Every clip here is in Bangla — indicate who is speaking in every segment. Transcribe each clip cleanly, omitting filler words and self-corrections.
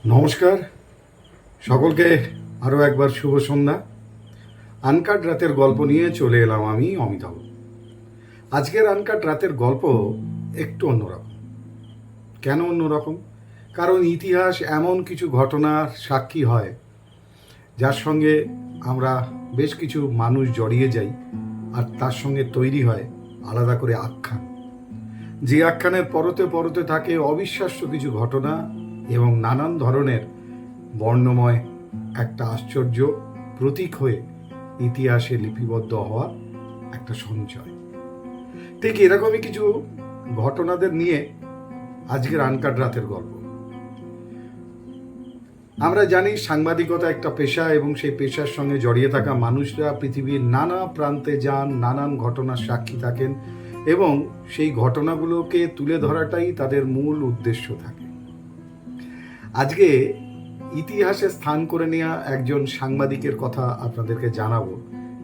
Speaker 1: নমস্কার সকলকে, আরও একবার শুভ সন্ধ্যা। আনকাট রাতের গল্প নিয়ে চলে এলাম আমি অমিতাভ। আজকের আনকাট রাতের গল্প একটু অন্যরকম। কেন অন্যরকম? কারণ ইতিহাস এমন কিছু ঘটনার সাক্ষী হয় যার সঙ্গে আমরা বেশ কিছু মানুষ জড়িয়ে যাই, আর তার সঙ্গে তৈরি হয় আলাদা করে আখ্যান। যে আখ্যানের পরতে পরতে থাকে অবিশ্বাস্য কিছু ঘটনা এবং নানান ধরনের বর্ণময় একটা আশ্চর্য প্রতীক হয়ে ইতিহাসে লিপিবদ্ধ হওয়া একটা সঞ্চয়। ঠিক এরকমই কিছু ঘটনাদের নিয়ে আজকের আনকাট রাতের গল্প। আমরা জানি সাংবাদিকতা একটা পেশা, এবং সেই পেশার সঙ্গে জড়িয়ে থাকা মানুষরা পৃথিবীর নানা প্রান্তে যান, নানান ঘটনার সাক্ষী থাকেন, এবং সেই ঘটনাগুলোকে তুলে ধরাটাই তাদের মূল উদ্দেশ্য থাকে। আজকে ইতিহাসে স্থান করে নেওয়া একজন সাংবাদিকের কথা আপনাদেরকে জানাবো,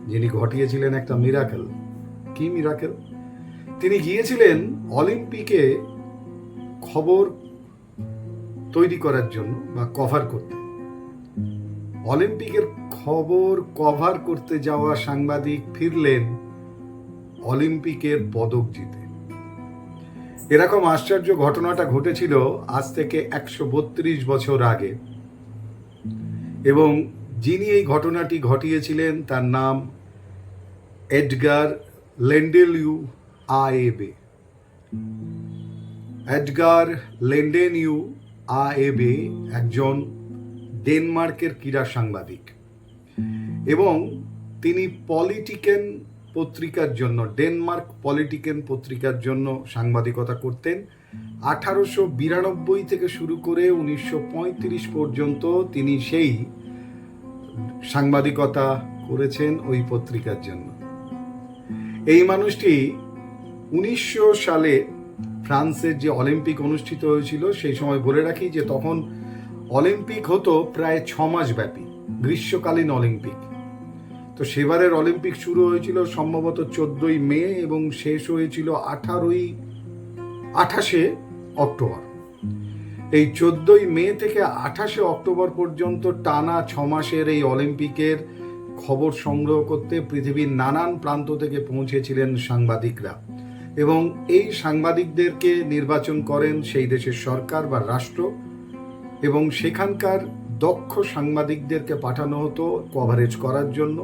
Speaker 1: যিনি ঘটিয়েছিলেন একটা মিরাকেল। কি মিরাকেল? তিনি গিয়েছিলেন অলিম্পিকে খবর তৈরি করার জন্য বা কভার করতে। অলিম্পিকের খবর কভার করতে যাওয়া সাংবাদিক ফিরলেন অলিম্পিকের পদক জিতে। এরকম আশ্চর্য ঘটনাটা ঘটেছিল আজ থেকে 132 বছর আগে, এবং যিনি এই ঘটনাটি ঘটিয়েছিলেন তার নাম এডগার লেন্ডেলিউ আয়েবে। এডগার লেন্ডেলিউ আয়েবে একজন ডেনমার্কের ক্রীড়া সাংবাদিক, এবং তিনি পলিটিকেন পত্রিকার জন্য, ডেনমার্ক পলিটিকেন পত্রিকার জন্য সাংবাদিকতা করতেন। 1892 থেকে শুরু করে 1935 পর্যন্ত তিনি সেই সাংবাদিকতা করেছেন ওই পত্রিকার জন্য। এই মানুষটি 1900 সালে ফ্রান্সের যে অলিম্পিক অনুষ্ঠিত হয়েছিল, সেই সময় বলে রাখি যে তখন অলিম্পিক হতো প্রায় 6 মাস ব্যাপী, গ্রীষ্মকালীন অলিম্পিক। তো সেবারের অলিম্পিক শুরু হয়েছিল সম্ভবত 14ই মে এবং শেষ হয়েছিল 28শে অক্টোবর। এই 14ই মে থেকে 28শে অক্টোবর পর্যন্ত টানা 6 মাসের এই অলিম্পিকের খবর সংগ্রহ করতে পৃথিবীর নানান প্রান্ত থেকে পৌঁছেছিলেন সাংবাদিকরা, এবং এই সাংবাদিকদেরকে নির্বাচন করেন সেই দেশের সরকার বা রাষ্ট্র, এবং সেখানকার দক্ষ সাংবাদিকদেরকে পাঠানো হতো কভারেজ করার জন্য।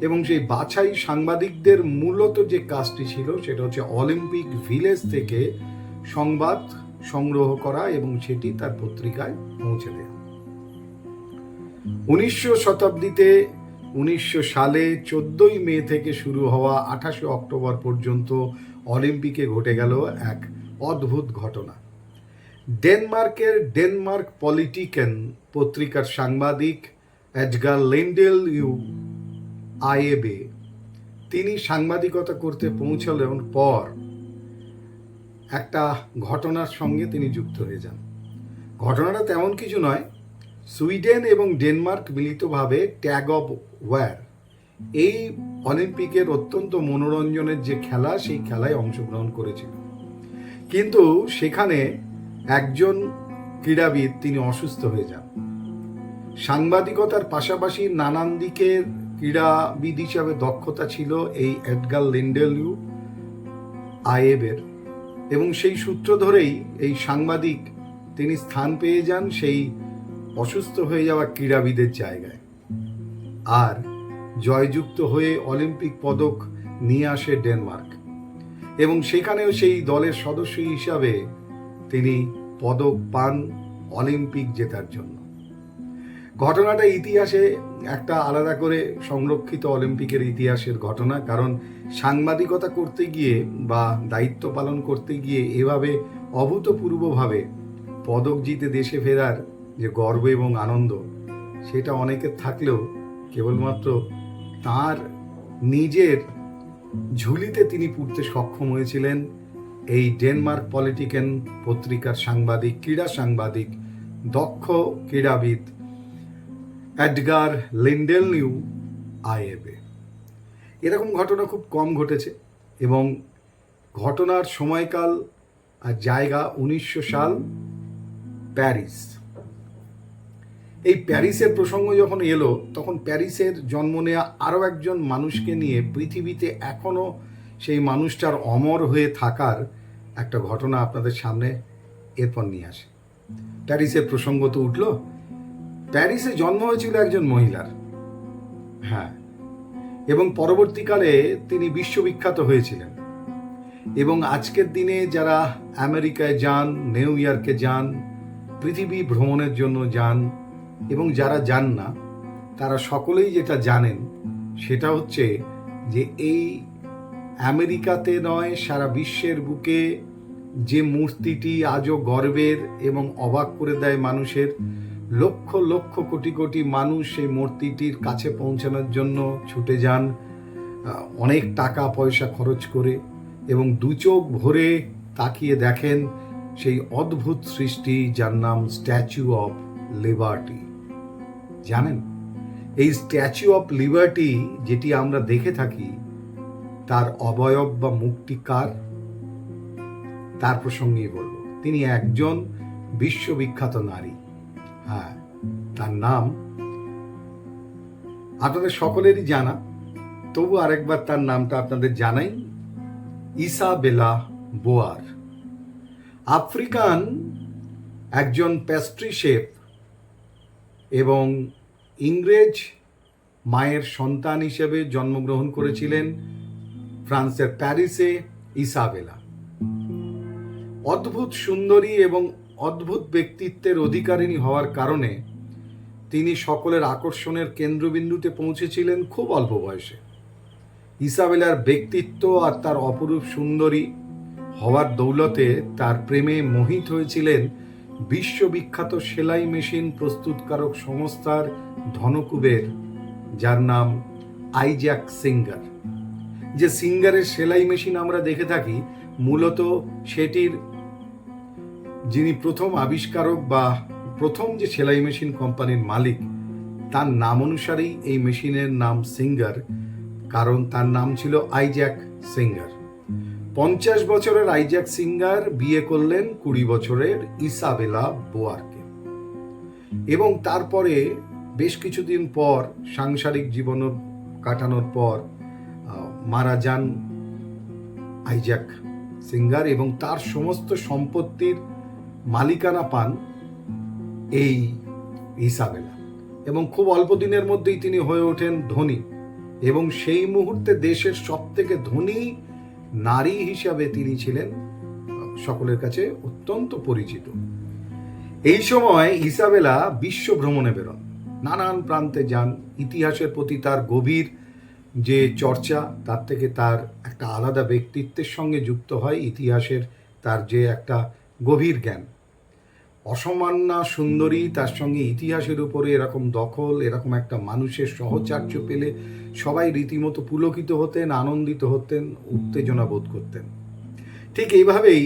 Speaker 1: এবং সেই বাছাই সাংবাদিকদের মূলত যে কাজটি ছিল সেটা হচ্ছে অলিম্পিক ভিলেজ থেকে সংবাদ সংগ্রহ করা এবং সেটি তার পত্রিকায় পৌঁছে দেওয়া। 1900 শতাব্দীতে 1900 সালে 14ই মে থেকে শুরু হওয়া 28শে অক্টোবর পর্যন্ত অলিম্পিকে ঘটে গেল এক অদ্ভুত ঘটনা। ডেনমার্কের ডেনমার্ক পলিটিকেন পত্রিকার সাংবাদিক এডগার লেন্ডেলিউ আয়েবে, তিনি সাংবাদিকতা করতে পৌঁছলেন পর একটা ঘটনার সঙ্গে তিনি যুক্ত হয়ে যান। ঘটনাটা তেমন কিছু নয়, সুইডেন এবং ডেনমার্ক মিলিতভাবে ট্যাগ অফ ওয়ার, এই অলিম্পিকের অত্যন্ত মনোরঞ্জনের যে খেলা, সেই খেলায় অংশগ্রহণ করেছিল। কিন্তু সেখানে একজন ক্রীড়াবিদ তিনি অসুস্থ হয়ে যান। সাংবাদিকতার পাশাপাশি নানান দিকের ক্রীড়াবিদ হিসাবে দক্ষতা ছিল এই এডগার লেন্ডেলিউ আয়েবের, এবং সেই সূত্র ধরেই এই সাংবাদিক তিনি স্থান পেয়ে যান সেই অসুস্থ হয়ে যাওয়া ক্রীড়াবিদের জায়গায়, আর জয়যুক্ত হয়ে অলিম্পিক পদক নিয়ে আসে ডেনমার্ক, এবং সেখানেও সেই দলের সদস্য হিসাবে তিনি পদক পান অলিম্পিক জেতার জন্য। ঘটনাটা ইতিহাসে একটা আলাদা করে সংরক্ষিত অলিম্পিকের ইতিহাসের ঘটনা, কারণ সাংবাদিকতা করতে গিয়ে বা দায়িত্ব পালন করতে গিয়ে এভাবে অভূতপূর্বভাবে পদক জিতে দেশে ফেরার যে গর্ব এবং আনন্দ, সেটা অনেকের থাকলেও কেবলমাত্র তার নিজের ঝুলিতে তিনি পুড়তে সক্ষম হয়েছিলেন এই ডেনমার্ক পলিটিকেন পত্রিকার সাংবাদিক, ক্রীড়া সাংবাদিক, দক্ষ ক্রীড়াবিদ এডগার লেন্ডেলিউ আয়েবে। এরকম ঘটনা খুব কম ঘটেছে, এবং ঘটনার সময়কাল আর জায়গা 1900 সাল, প্যারিস। এই প্যারিসের প্রসঙ্গ যখন এলো, তখন প্যারিসের জন্ম নেওয়া আরও একজন মানুষকে নিয়ে পৃথিবীতে এখনও সেই মানুষটার অমর হয়ে থাকার একটা ঘটনা আপনাদের সামনে এরপর নিয়ে আসে। প্যারিসের প্রসঙ্গ তো উঠল। প্যারিসে জন্ম হয়েছিল একজন মহিলার, হ্যাঁ, এবং পরবর্তীকালে তিনি বিশ্ববিখ্যাত হয়েছিলেন। এবং আজকের দিনে যারা আমেরিকায় যান, নিউ ইয়র্কে যান, পৃথিবী ভ্রমণের জন্য যান, এবং যারা যান না তারা সকলেই যেটা জানেন সেটা হচ্ছে যে এই আমেরিকাতে নয়, সারা বিশ্বের বুকে যে মূর্তিটি আজও গর্বের এবং অবাক করে দেয় মানুষের, লক্ষ লক্ষ কোটি কোটি মানুষ সেই মূর্তিটির কাছে পৌঁছানোর জন্য ছুটে যান অনেক টাকা পয়সা খরচ করে, এবং দু চোখ ভরে তাকিয়ে দেখেন সেই অদ্ভুত সৃষ্টি যার নাম স্ট্যাচু অফ লিবার্টি। জানেন, এই স্ট্যাচু অফ লিবার্টি যেটি আমরা দেখে থাকি, তার অবয়ব বা মুখটি কার, তার প্রসঙ্গেই বলবো। তিনি একজন বিশ্ববিখ্যাত নারী, হ্যাঁ, তার নাম আপনাদের সকলেরই জানা, তবু আরেকবার তার নামটা আপনাদের জানাই, ইসাবেলা বোয়ার। আফ্রিকান একজন প্যাস্ট্রি শেফ এবং ইংরেজ মায়ের সন্তান হিসেবে জন্মগ্রহণ করেছিলেন ফ্রান্সের প্যারিসে ইসাবেলা। অদ্ভুত সুন্দরী এবং অদ্ভুত ব্যক্তিত্বের অধিকারিণী হওয়ার কারণে তিনি সকলের আকর্ষণের কেন্দ্রবিন্দুতে পৌঁছেছিলেন খুব অল্প বয়সে। ইসাবেলার ব্যক্তিত্ব আর তার অপরূপ সুন্দরী হওয়ার দৌলতে তার প্রেমে মোহিত হয়েছিলেন বিশ্ববিখ্যাত সেলাই মেশিন প্রস্তুতকারক সংস্থার ধনকুবের, যার নাম আইজ্যাক সিঙ্গার। যে সিঙ্গারের সেলাই মেশিন আমরা দেখে থাকি, মূলত সেটির যিনি প্রথম আবিষ্কারক বা প্রথম যে সেলাই মেশিন কোম্পানির মালিক, তার নাম অনুসারেই এই মেশিনের নাম সিঙ্গার, কারণ তার নাম ছিল আইজ্যাক সিঙ্গার। 50 বছরের আইজ্যাক সিঙ্গার বিয়ে করলেন 20 বছরের ইসাবেলা বোয়ারকে, এবং তারপরে বেশ কিছুদিন পর সাংসারিক জীবন কাটানোর পর মারা যান আইজ্যাক সিঙ্গার, এবং তার সমস্ত সম্পত্তির মালিকানা পান এই ইসাবেলা, এবং খুব অল্প দিনের মধ্যেই তিনি হয়ে ওঠেন ধনী, এবং সেই মুহূর্তে দেশের সবথেকে ধনী নারী হিসাবে তিনি ছিলেন সকলের কাছে অত্যন্ত পরিচিত। এই সময় ইসাবেলা বিশ্ব ভ্রমণে বেরোন, নানান প্রান্তে যান। ইতিহাসের প্রতি তার গভীর যে চর্চা, তার থেকে তার একটা আলাদা ব্যক্তিত্বের সঙ্গে যুক্ত হয় ইতিহাসের তার যে একটা গভীর জ্ঞান। অসামান্য সুন্দরী, তার সঙ্গে ইতিহাসের উপরে এরকম দখল, এরকম একটা মানুষের সহচার্য পেলে সবাই রীতিমতো পুলকিত হতেন, আনন্দিত হতেন, উত্তেজনা বোধ করতেন। ঠিক এইভাবেই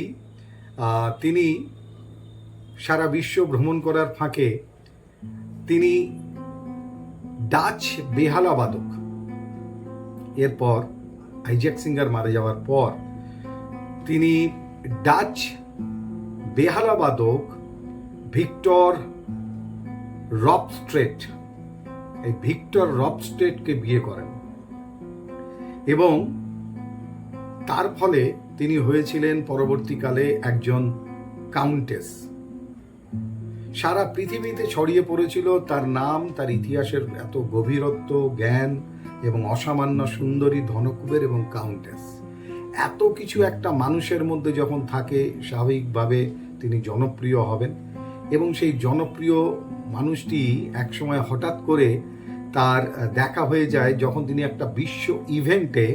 Speaker 1: তিনি সারা বিশ্ব ভ্রমণ করার ফাঁকে তিনি ডাচ বেহালা বাদক, এরপর আইজ্যাক সিঙ্গার মারা যাওয়ার পর তিনি ডাচ বেহালা বাদক ভিক্টর রবস্ট্রেট, এই ভিক্টর রবস্ট্রেটকে বিয়ে করেন, এবং তার ফলে তিনি হয়েছিলেন পরবর্তীকালে একজন কাউন্টেস। সারা পৃথিবীতে ছড়িয়ে পড়েছিল তার নাম, তার ইতিহাসের এত গভীরত্ব, জ্ঞান, এবং অসামান্য সুন্দরী, ধনকুবের এবং কাউন্টেস। এত কিছু একটা মানুষের মধ্যে যখন থাকে, স্বাভাবিকভাবে তিনি জনপ্রিয় হবেন, এবং সেই জনপ্রিয় মানুষটি একসময় হঠাৎ করে তার দেখা হয়ে যায় যখন তিনি একটা বিশ্ব ইভেন্টে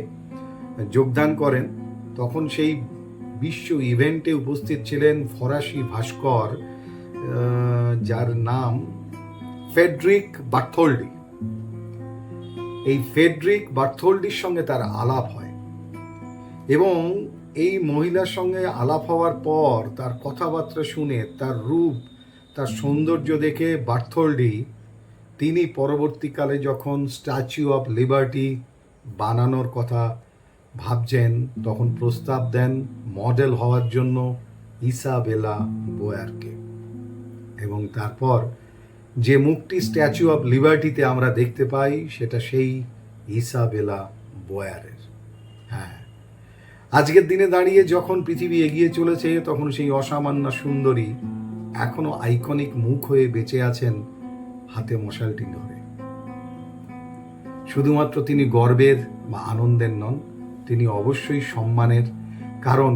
Speaker 1: যোগদান করেন। তখন সেই বিশ্ব ইভেন্টে উপস্থিত ছিলেন ফরাসি ভাস্কর, যার নাম ফ্রেডরিক বার্থোল্ডি। এই ফ্রেডরিক বার্থোল্ডির সঙ্গে তার আলাপ হয়, এবং এই মহিলার সঙ্গে আলাপ হওয়ার পর তার কথাবার্তা শুনে, তার রূপ, তার সৌন্দর্য দেখে বার্থোল্ডি তিনি পরবর্তীকালে যখন স্ট্যাচু অফ লিবার্টি বানানোর কথা ভাবছেন, তখন প্রস্তাব দেন মডেল হওয়ার জন্য ইসাবেলা বোয়ারকে। এবং তারপর যে মুখটি স্ট্যাচু অফ লিবার্টিতে আমরা দেখতে পাই সেটা সেই ইসাবেলা বোয়ারের। হ্যাঁ, আজকের দিনে দাঁড়িয়ে যখন পৃথিবী এগিয়ে চলেছে তখন সেই অসামান্য সুন্দরী এখনো আইকনিক মুখ হয়ে বেঁচে আছেন হাতে মশালটি ধরে। শুধুমাত্র তিনি গর্বের বা আনন্দের নন, তিনি অবশ্যই সম্মানের, কারণ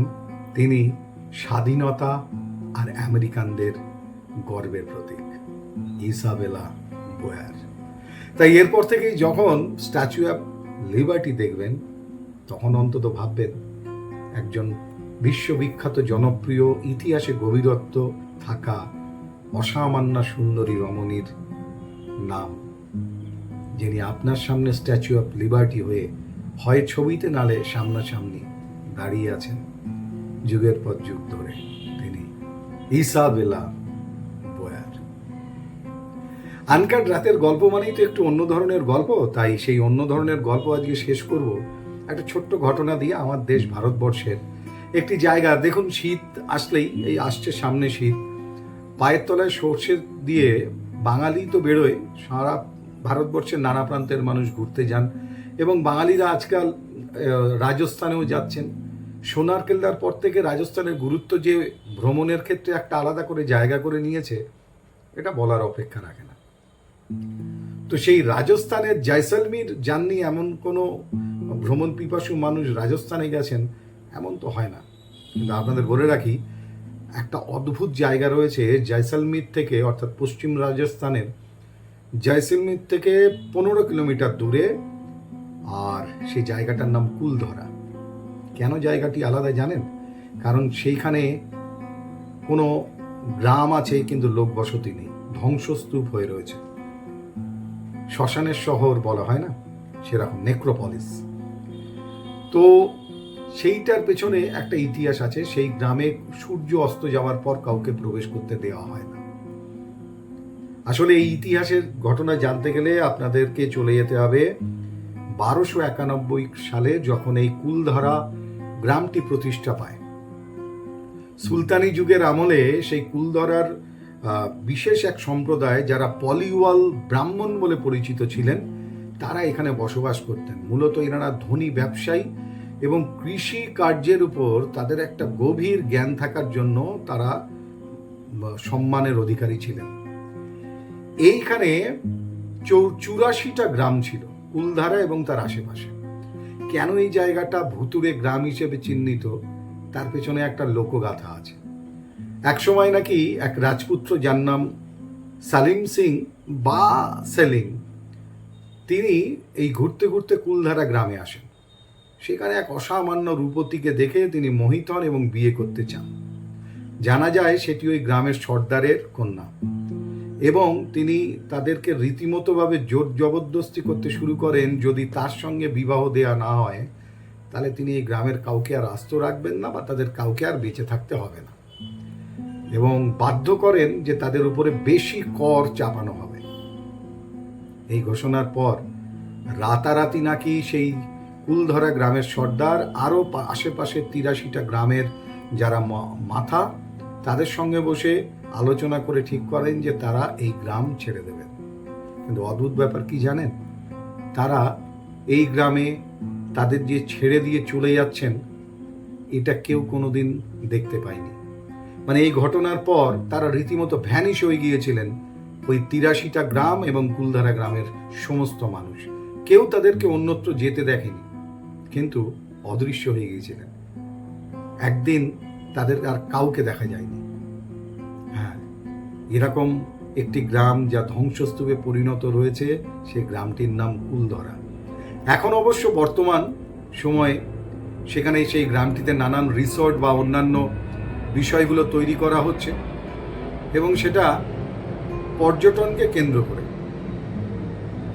Speaker 1: তিনি স্বাধীনতা আর আমেরিকানদের গর্বের প্রতীক ইসাবেলা বোয়ার। তাই এরপর থেকেই যখন স্ট্যাচু অফ লিবার্টি দেখবেন তখন অন্তত ভাববেন একজন বিশ্ববিখ্যাত জনপ্রিয় ইতিহাসে গভীরত্ব থাকা অসামান্য সুন্দরী রমণীর নাম, যিনি আপনার সামনে স্ট্যাচু অফ লিবার্টি হয়ে হয় ছবিতে নালে সামনাসামনি দাঁড়িয়ে আছেন যুগের পর যুগ ধরে। তিনি ইসাবেলা বোয়ার। আনকাট রাতের গল্প মানেই তো একটু অন্য ধরনের গল্প, তাই সেই অন্য ধরনের গল্প আজকে শেষ করব একটা ছোট্ট ঘটনা দিয়ে। আমার দেশ ভারতবর্ষের একটি জায়গা, দেখুন শীত আসলেই, এই আসছে সামনে শীত, পায়ের তলায় সর্ষে দিয়ে বাঙালি তো বেরোয়, সারা ভারতবর্ষের নানা প্রান্তের মানুষ ঘুরতে যান এবং বাঙালিরা আজকাল রাজস্থানেও যাচ্ছেন। সোনার কেল্লার পর থেকে রাজস্থানের গুরুত্ব যে ভ্রমণের ক্ষেত্রে একটা আলাদা করে জায়গা করে নিয়েছে, এটা বলার অপেক্ষা রাখে না। তো সেই রাজস্থানের জয়সলমীর যাননি এমন কোনো ভ্রমণ পিপাসু মানুষ রাজস্থানে গেছেন এমন তো হয় না। কিন্তু আপনাদের বলে রাখি, একটা অদ্ভুত জায়গা রয়েছে জয়সলমীর থেকে, অর্থাৎ পশ্চিম রাজস্থানের জয়সলমীর থেকে 15 কিলোমিটার দূরে, আর সেই জায়গাটার নাম কুলধরা। কেন জায়গাটি আলাদা জানেন? কারণ সেইখানে কোনো গ্রাম আছে কিন্তু লোক বসতি নেই, ধ্বংসস্তূপ হয়ে রয়েছে। শ্মশানের শহর বলা হয় না, সেরকম নেক্রোপলিস। তো সেইটার পেছনে একটা ইতিহাস আছে। সেই গ্রামে সূর্য অস্ত যাওয়ার পর কাউকে প্রবেশ করতে দেওয়া হয় না। আসলে এই ইতিহাসের ঘটনা জানতে গেলে আপনাদেরকে চলে যেতে হবে 1291 সালে, যখন এই কুলধরা গ্রামটি প্রতিষ্ঠা পায়। সুলতানি যুগের আমলে সেই কুলধরার বিশেষ এক সম্প্রদায়, যারা পলিওয়াল ব্রাহ্মণ বলে পরিচিত ছিলেন, তারা এখানে বসবাস করতেন। মূলত এনারা ধনী ব্যবসায়ী এবং কৃষি কার্যের উপর তাদের একটা গভীর জ্ঞান থাকার জন্য তারা সম্মানের অধিকারী ছিলেন। এইখানে 84টা গ্রাম ছিল কুলধারা এবং তার আশেপাশে। কেন এই জায়গাটা ভুতুড়ে গ্রাম হিসেবে চিহ্নিত, তার পেছনে একটা লোকগাথা আছে। এক সময় নাকি এক রাজপুত্র, যার নাম সালিম সিং বা সেলিম, তিনি এই ঘুরতে ঘুরতে কুলধারা গ্রামে আসেন। সেখানে এক অসামান্য রূপতীকে দেখে তিনি মোহিত হন এবং বিয়ে করতে চান। জানা যায় সেটি ওই গ্রামের সর্দারের কন্যা, এবং তিনি তাদেরকে রীতিমতোভাবে জোর জবরদস্তি করতে শুরু করেন। যদি তার সঙ্গে বিবাহ দেয়া না হয় তাহলে তিনি এই গ্রামের কাউকে আর আস্ত রাখবেন না, বা তাদের কাউকে আর বেঁচে থাকতে হবে না, এবং বাধ্য করেন যে তাদের উপরে বেশি কর চাপানো হবে। এই ঘোষণার পর রাতারাতি নাকি সেই কুলধরা গ্রামের সর্দার আরও আশেপাশের 83টা গ্রামের যারা মাথা, তাদের সঙ্গে বসে আলোচনা করে ঠিক করেন যে তারা এই গ্রাম ছেড়ে দেবেন। কিন্তু অদ্ভুত ব্যাপার কি জানেন? তারা এই গ্রামে তাদের যে ছেড়ে দিয়ে চলে যাচ্ছেন, এটা কেউ কোনোদিন দেখতে পায়নি। মানে এই ঘটনার পর তারা রীতিমতো ভ্যানিশ হয়ে গিয়েছিলেন, ওই 83টা গ্রাম এবং কুলধারা গ্রামের সমস্ত মানুষ। কেউ তাদেরকে অন্যত্র যেতে দেখেনি, কিন্তু অদৃশ্য হয়ে গিয়েছিলেন। একদিন তাদের আর কাউকে দেখা যায়নি। হ্যাঁ, এরকম একটি গ্রাম যা ধ্বংসস্তূপে পরিণত রয়েছে, সেই গ্রামটির নাম কুলধরা। এখন অবশ্য বর্তমান সময়ে সেখানে সেই গ্রামটিতে নানান রিসর্ট বা অন্যান্য বিষয়গুলো তৈরি করা হচ্ছে, এবং সেটা পর্যটনকে কেন্দ্র করে,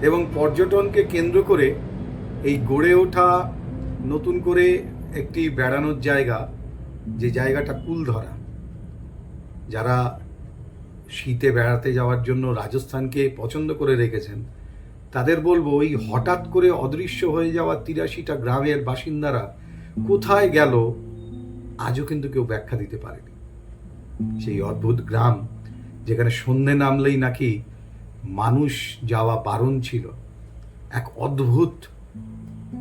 Speaker 1: এবং পর্যটনকে কেন্দ্র করে এই গড়ে ওঠা নতুন করে একটি বেড়ানোর জায়গা, যে জায়গাটা কুলধরা। যারা শীতে বেড়াতে যাওয়ার জন্য রাজস্থানকে পছন্দ করে রেখেছেন, তাদের বলবো, এই হঠাৎ করে অদৃশ্য হয়ে যাওয়া 83টা গ্রামের বাসিন্দারা কোথায় গেল আজও কিন্তু কেউ ব্যাখ্যা দিতে পারেনি। সেই অদ্ভুত গ্রাম যেখানে সন্ধে নামলেই নাকি মানুষ যাওয়া বারণ ছিল। এক অদ্ভুত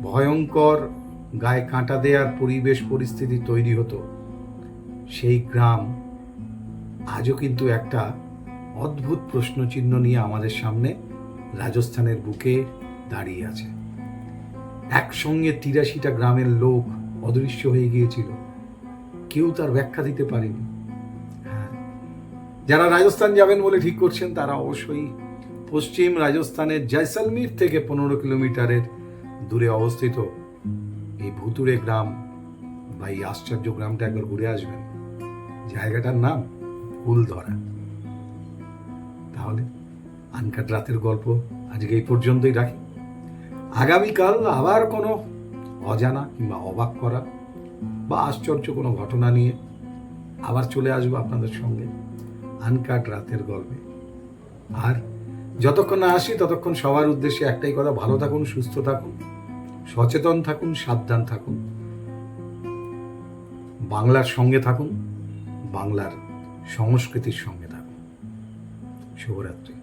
Speaker 1: ভয়ঙ্কর গায়ে কাঁটা দেওয়ার পরিবেশ পরিস্থিতি তৈরি হতো। সেই গ্রাম আজও কিন্তু একটা অদ্ভুত প্রশ্নচিহ্ন নিয়ে আমাদের সামনে রাজস্থানের বুকে দাঁড়িয়ে আছে। একসঙ্গে ৮৩টা গ্রামের লোক অদৃশ্য হয়ে গিয়েছিল, কেউ তার ব্যাখ্যা দিতে পারেনি। হ্যাঁ, যারা রাজস্থান যাবেন বলে ঠিক করছেন তারা অবশ্যই পশ্চিম রাজস্থানের জয়সলমীর থেকে ১৫ কিলোমিটারের দূরে অবস্থিত এই ভুতুড়ে গ্রাম বা এই আশ্চর্য গ্রামটা একবার ঘুরে আসবেন। জায়গাটার নাম ফুলধরা। তাহলে আনকাট রাতের গল্প আজকে এই পর্যন্তই রাখি। আগামীকাল আবার কোনো অজানা কিংবা অবাক করা বা আশ্চর্য কোনো ঘটনা নিয়ে আবার চলে আসবো আপনাদের সঙ্গে আনকাট রাতের গল্পে। আর যতক্ষণ না আসি ততক্ষণ সবার উদ্দেশ্যে একটাই কথা, ভালো থাকুন, সুস্থ থাকুন, সচেতন থাকুন, সাবধান থাকুন, বাংলার সঙ্গে থাকুন, বাংলার সংস্কৃতির সঙ্গে থাকুন। শুভরাত্রি।